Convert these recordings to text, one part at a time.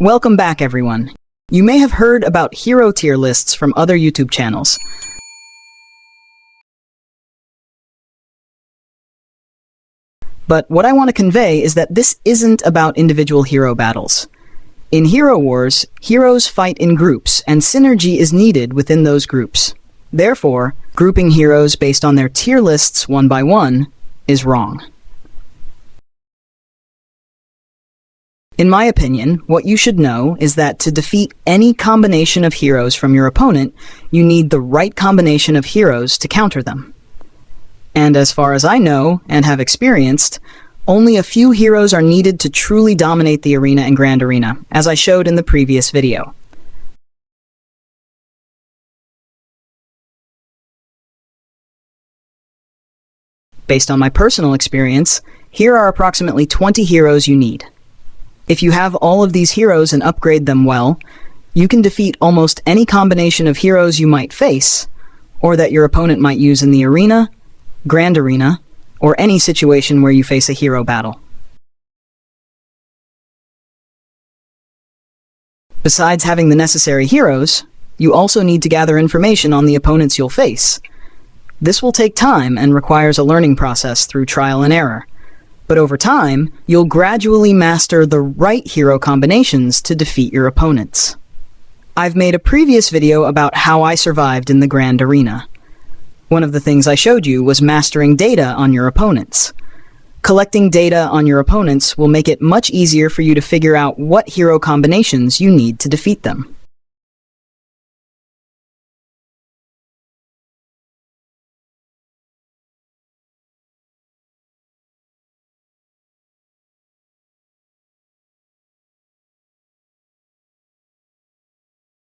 Welcome back, everyone. You may have heard about hero tier lists from other YouTube channels. But what I want to convey is that this isn't about individual hero battles. In Hero Wars, heroes fight in groups, and synergy is needed within those groups. Therefore, grouping heroes based on their tier lists one by one is wrong. In my opinion, what you should know is that to defeat any combination of heroes from your opponent, you need the right combination of heroes to counter them. And as far as I know and have experienced, only a few heroes are needed to truly dominate the arena and Grand Arena, as I showed in the previous video. Based on my personal experience, here are approximately 20 heroes you need. If you have all of these heroes and upgrade them well, you can defeat almost any combination of heroes you might face, or that your opponent might use in the arena, Grand Arena, or any situation where you face a hero battle. Besides having the necessary heroes, you also need to gather information on the opponents you'll face. This will take time and requires a learning process through trial and error. But over time, you'll gradually master the right hero combinations to defeat your opponents. I've made a previous video about how I survived in the Grand Arena. One of the things I showed you was mastering data on your opponents. Collecting data on your opponents will make it much easier for you to figure out what hero combinations you need to defeat them.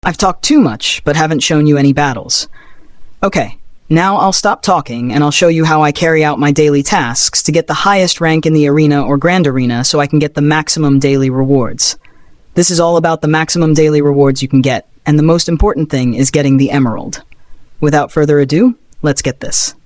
I've talked too much, but haven't shown you any battles. Okay, now I'll stop talking and I'll show you how I carry out my daily tasks to get the highest rank in the arena or Grand Arena so I can get the maximum daily rewards. This is all about the maximum daily rewards you can get, and the most important thing is getting the Emerald. Without further ado, let's get this.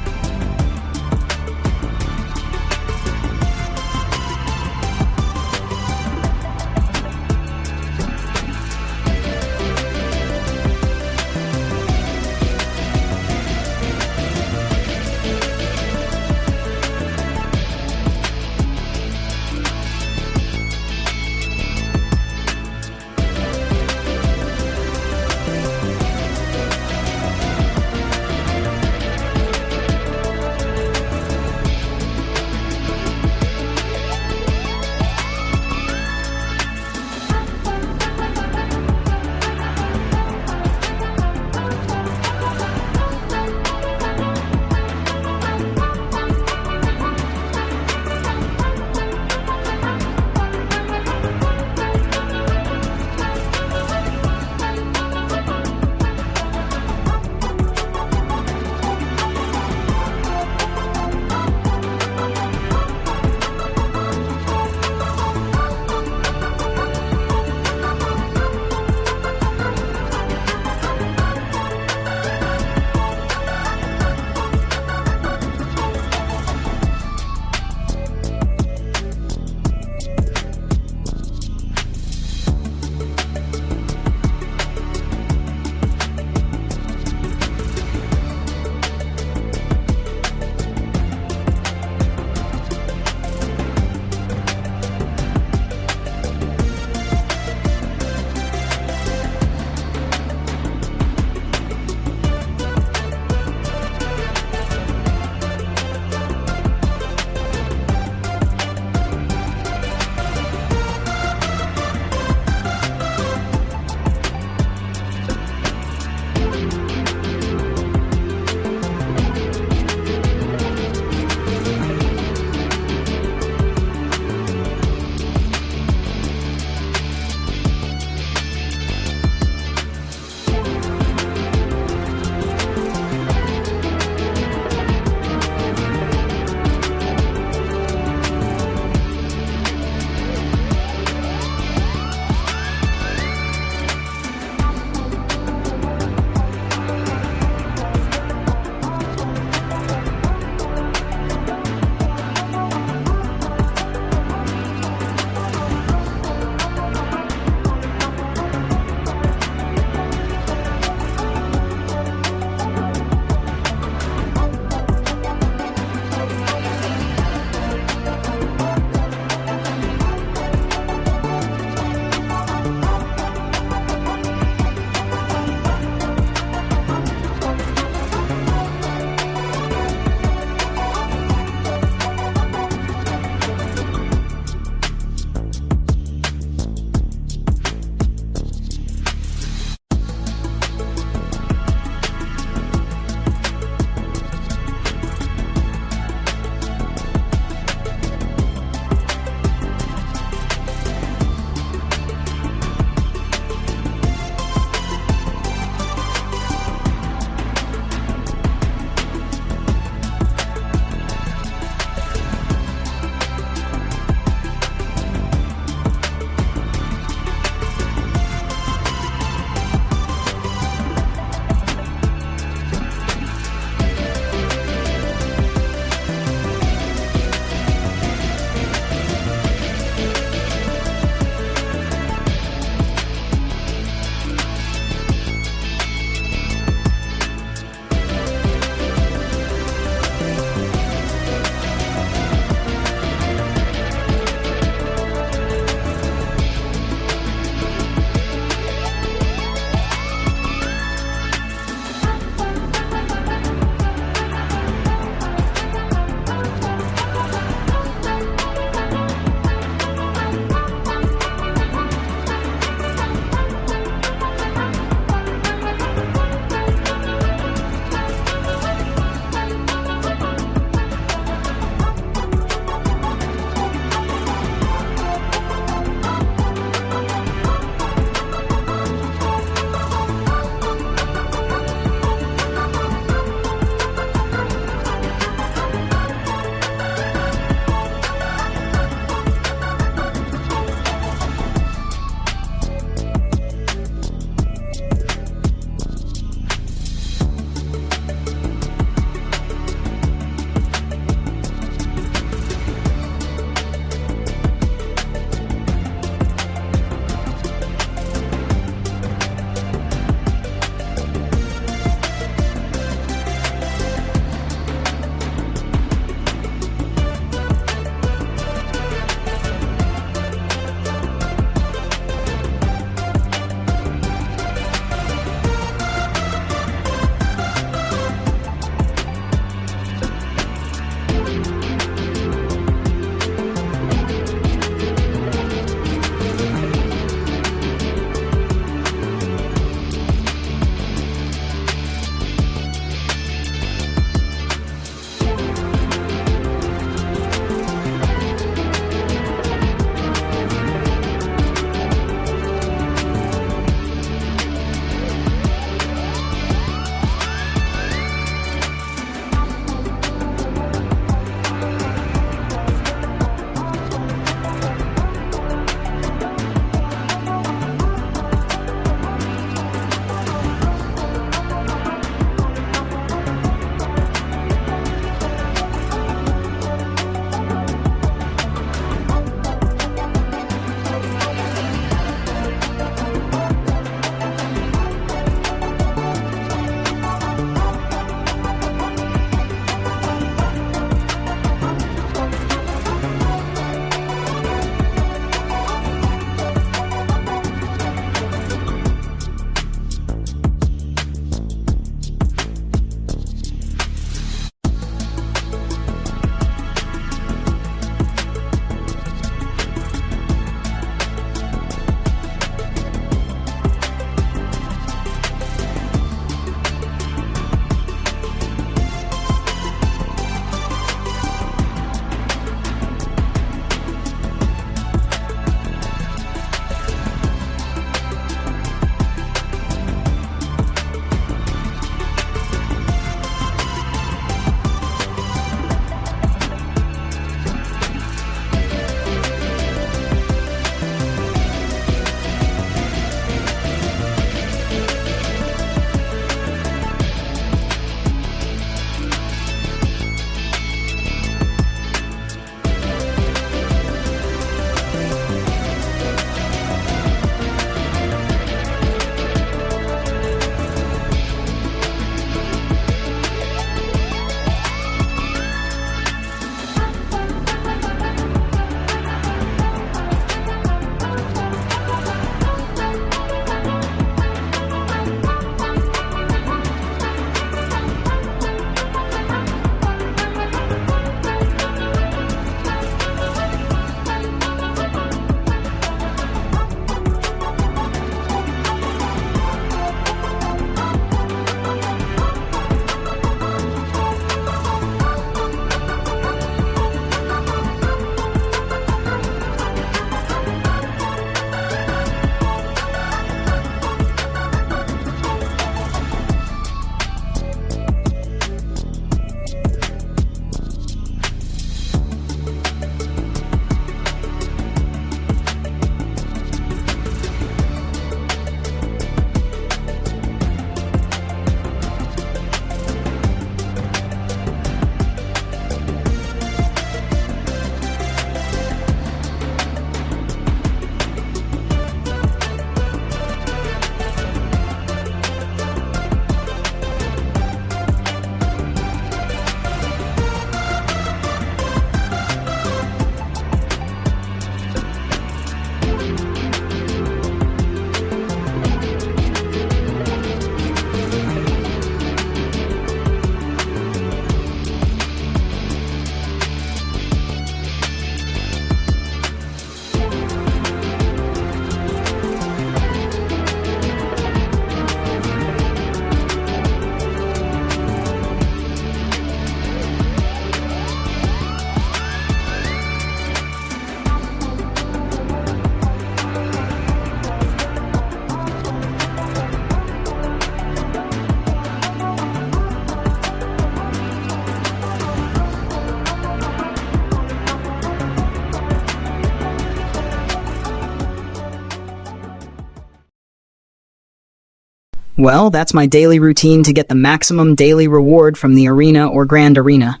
Well, that's my daily routine to get the maximum daily reward from the arena or grand arena.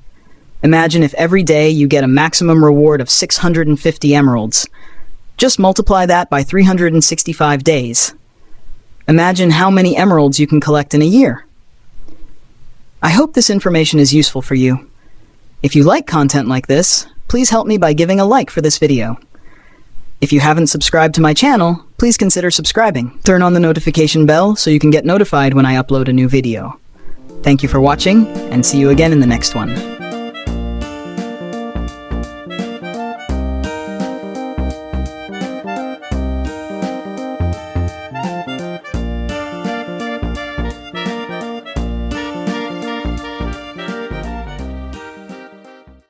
Imagine if every day you get a maximum reward of 650 emeralds. Just multiply that by 365 days. Imagine how many emeralds you can collect in a year. I hope this information is useful for you. If you like content like this, please help me by giving a like for this video. If you haven't subscribed to my channel, please consider subscribing. Turn on the notification bell so you can get notified when I upload a new video. Thank you for watching, and see you again in the next one.